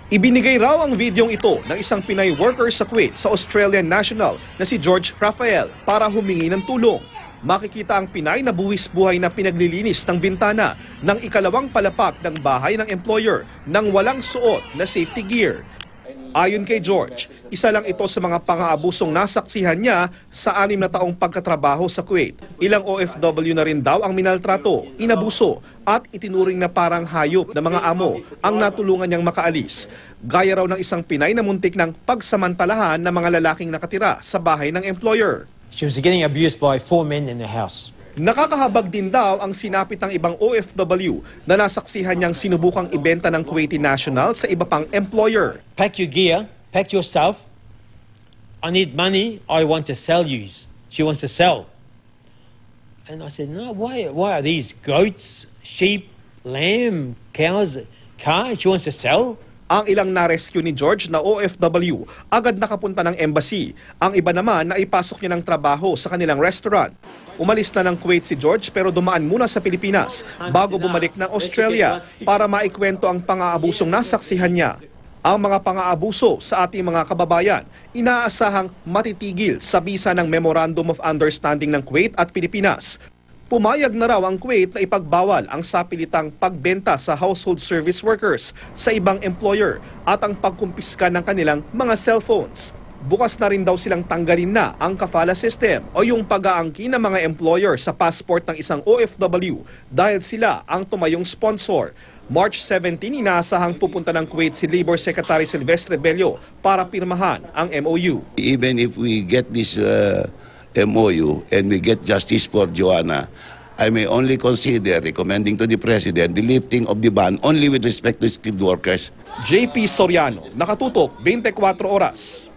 Ibinigay raw ang videong ito ng isang Pinay worker sa Kuwait sa Australian national na si George Rafael para humingi ng tulong. Makikita ang Pinay na buwis-buhay na pinaglilinis ng bintana ng ikalawang palapak ng bahay ng employer nang walang suot na safety gear. Ayon kay George, isa lang ito sa mga pang-aabusong nasaksihan niya sa 6 na taong pagkatrabaho sa Kuwait. Ilang OFW na rin daw ang minaltrato, inabuso at itinuring na parang hayop na mga amo ang natulungan niyang makaalis. Gaya raw ng isang Pinay na muntik ng pagsamantalahan ng mga lalaking nakatira sa bahay ng employer. She was getting abused by 4 men in the house. Nakakahabag din daw ang sinapit ng ibang OFW na nasaksihan niyang sinubukang ibenta ng Kuwaiti national sa iba pang employer. Pack your gear, pack your stuff. I need money, I want to sell you. She wants to sell. And I said, no, why are these goats, sheep, lamb, cows, cars? She wants to sell? Ang ilang na-rescue ni George na OFW agad nakapunta ng embassy. Ang iba naman na ipasok niya ng trabaho sa kanilang restaurant. Umalis na ng Kuwait si George pero dumaan muna sa Pilipinas bago bumalik ng Australia para maikwento ang pang-aabusong nasaksihan niya. Ang mga pang-aabuso sa ating mga kababayan inaasahang matitigil sa bisa ng Memorandum of Understanding ng Kuwait at Pilipinas. Pumayag na raw ang Kuwait na ipagbawal ang sapilitang pagbenta sa household service workers sa ibang employer at ang pagkumpiska ng kanilang mga cellphones. Bukas na rin daw silang tanggalin na ang kafala system o yung pag-aangkin ng mga employer sa passport ng isang OFW dahil sila ang tumayong sponsor. March 17, inaasahang pupunta ng Kuwait si Labor Secretary Silvestre Bello para pirmahan ang MOU. Even if we get this MOU and we get justice for Joanna, I may only consider recommending to the President the lifting of the ban only with respect to skilled workers. JP Soriano, Nakatutok, 24 Oras.